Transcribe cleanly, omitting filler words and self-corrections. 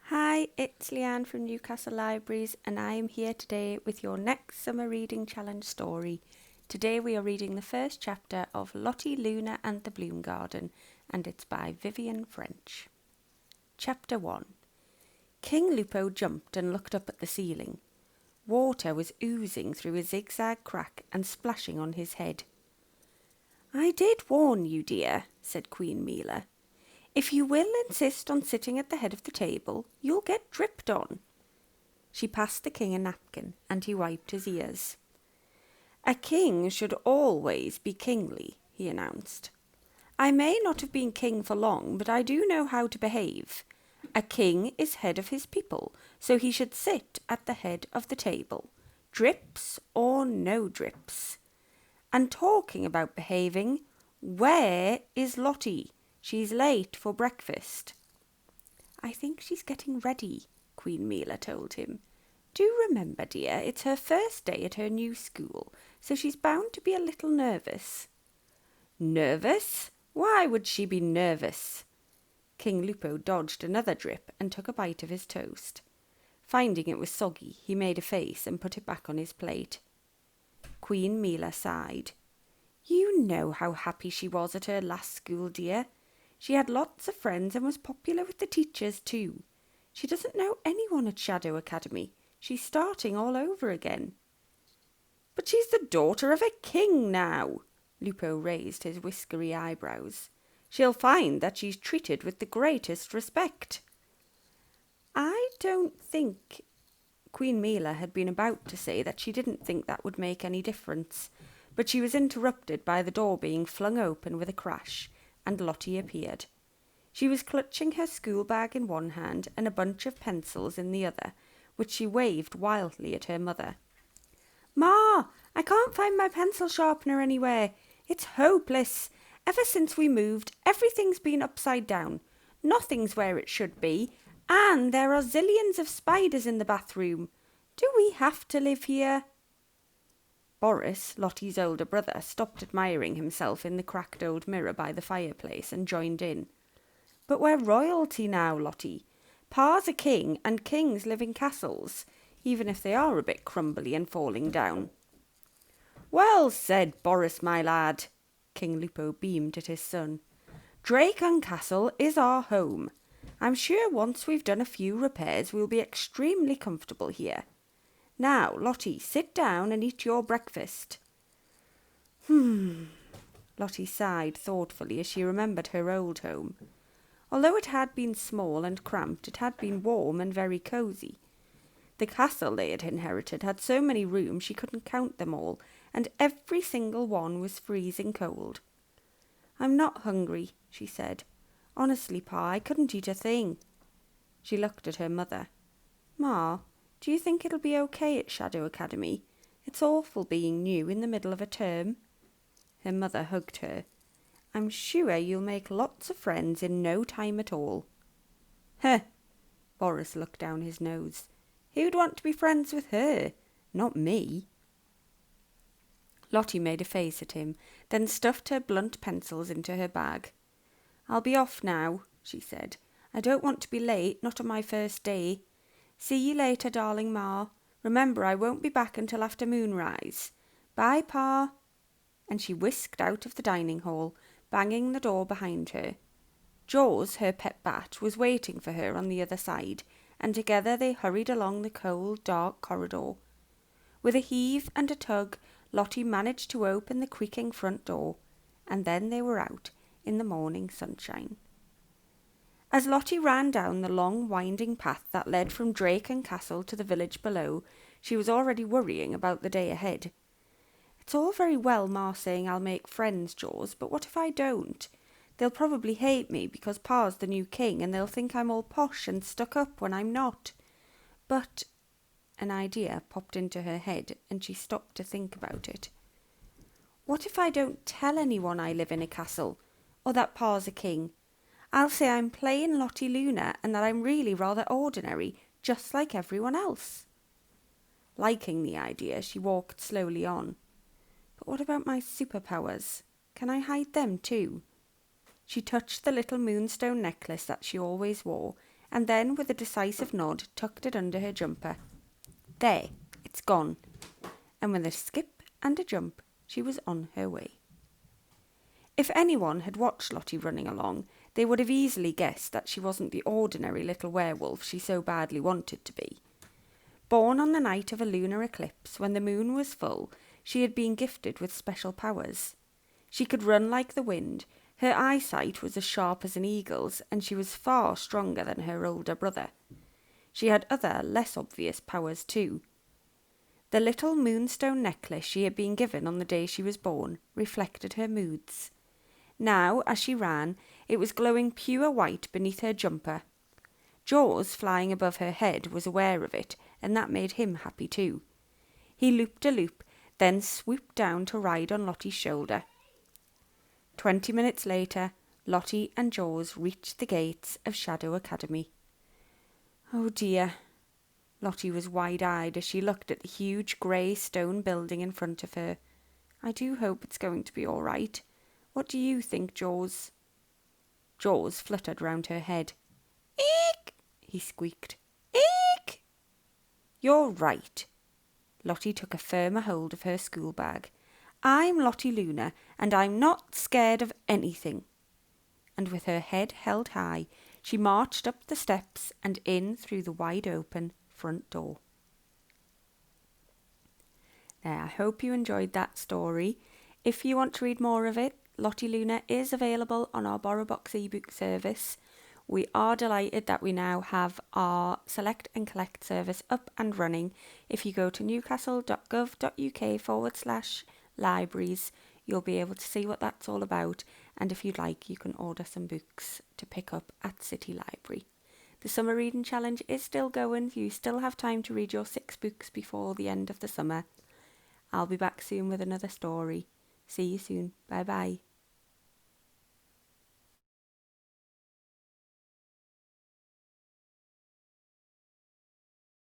Hi, it's Leanne from Newcastle Libraries, and I am here today with your next Summer Reading Challenge story. Today we are reading the first chapter of Lottie Luna and the Bloom Garden, and it's by Vivian French. Chapter 1. King Lupo jumped and looked up at the ceiling. Water was oozing through a zigzag crack and splashing on his head. "I did warn you, dear," said Queen Mila. "If you will insist on sitting at the head of the table, you'll get dripped on." She passed the king a napkin, and he wiped his ears. "A king should always be kingly," he announced. "I may not have been king for long, but I do know how to behave. A king is head of his people, so he should sit at the head of the table, drips or no drips. And talking about behaving, where is Lottie? She's late for breakfast." "I think she's getting ready," Queen Mila told him. "Do remember, dear, it's her first day at her new school, so she's bound to be a little nervous." "Nervous? Why would she be nervous?" King Lupo dodged another drip and took a bite of his toast. Finding it was soggy, he made a face and put it back on his plate. Queen Mila sighed. "You know how happy she was at her last school, dear. She had lots of friends and was popular with the teachers too. She doesn't know anyone at Shadow Academy. She's starting all over again." "But she's the daughter of a king now." Lupo raised his whiskery eyebrows. "She'll find that she's treated with the greatest respect." "I don't think—" Queen Mila had been about to say that she didn't think that would make any difference, but she was interrupted by the door being flung open with a crash, and Lottie appeared. She was clutching her school bag in one hand and a bunch of pencils in the other, which she waved wildly at her mother. "Ma, I can't find my pencil sharpener anywhere. It's hopeless. Ever since we moved, everything's been upside down. Nothing's where it should be, and there are zillions of spiders in the bathroom. Do we have to live here?" Boris, Lottie's older brother, stopped admiring himself in the cracked old mirror by the fireplace and joined in. "But we're royalty now, Lottie. Pa's a king, and kings live in castles, even if they are a bit crumbly and falling down." "Well said, Boris, my lad." King Lupo beamed at his son. "Dracon Castle is our home. I'm sure once we've done a few repairs we'll be extremely comfortable here. Now, Lottie, sit down and eat your breakfast." Lottie sighed thoughtfully as she remembered her old home. Although it had been small and cramped, it had been warm and very cosy. The castle they had inherited had so many rooms she couldn't count them all, and every single one was freezing cold. "I'm not hungry," she said. "Honestly, Pa, I couldn't eat a thing." She looked at her mother. "Ma, do you think it'll be okay at Shadow Academy? It's awful being new in the middle of a term." Her mother hugged her. "I'm sure you'll make lots of friends in no time at all." "Heh!" Boris looked down his nose. "Who'd want to be friends with her? Not me." Lottie made a face at him, then stuffed her blunt pencils into her bag. "I'll be off now," she said. "I don't want to be late, not on my first day. See you later, darling Ma. Remember, I won't be back until after moonrise. Bye, Pa." And she whisked out of the dining hall, banging the door behind her. Jaws, her pet bat, was waiting for her on the other side, and together they hurried along the cold, dark corridor. With a heave and a tug, Lottie managed to open the creaking front door, and then they were out in the morning sunshine. As Lottie ran down the long winding path that led from Dracon Castle to the village below, she was already worrying about the day ahead. "It's all very well Ma saying I'll make friends, Jaws, but what if I don't? They'll probably hate me because Pa's the new king, and they'll think I'm all posh and stuck up when I'm not. But—" an idea popped into her head, and she stopped to think about it. "What if I don't tell anyone I live in a castle, or that Pa's a king? I'll say I'm plain Lottie Luna and that I'm really rather ordinary, just like everyone else." Liking the idea, she walked slowly on. "But what about my superpowers? Can I hide them too?" She touched the little Moonstone Necklace that she always wore, and then with a decisive nod tucked it under her jumper. There, it's gone. And with a skip and a jump, she was on her way. If anyone had watched Lottie running along, they would have easily guessed that she wasn't the ordinary little werewolf she so badly wanted to be. Born on the night of a lunar eclipse when the moon was full, she had been gifted with special powers. She could run like the wind, her eyesight was as sharp as an eagle's, and she was far stronger than her older brother. She had other, less obvious powers too. The little Moonstone Necklace she had been given on the day she was born reflected her moods. Now, as she ran, it was glowing pure white beneath her jumper. Jaws, flying above her head, was aware of it, and that made him happy too. He looped a loop, then swooped down to ride on Lottie's shoulder. 20 minutes later, Lottie and Jaws reached the gates of Shadow Academy. Oh dear. Lottie was wide-eyed as she looked at the huge grey stone building in front of her. I do hope it's going to be all right. What do you think, Jaws? Jaws fluttered round her head. Eek! He squeaked. Eek! You're right. Lottie took a firmer hold of her school bag. I'm Lottie Luna, and I'm not scared of anything. And with her head held high, she marched up the steps and in through the wide-open front door. Now, I hope you enjoyed that story. If you want to read more of it, Lottie Luna is available on our BorrowBox ebook service. We are delighted that we now have our Select and Collect service up and running. If you go to newcastle.gov.uk/libraries, you'll be able to see what that's all about, and if you'd like, you can order some books to pick up at City Library. The summer reading challenge is still going. You still have time to read your 6 books before the end of the summer. I'll be back soon with another story. See you soon. Bye bye.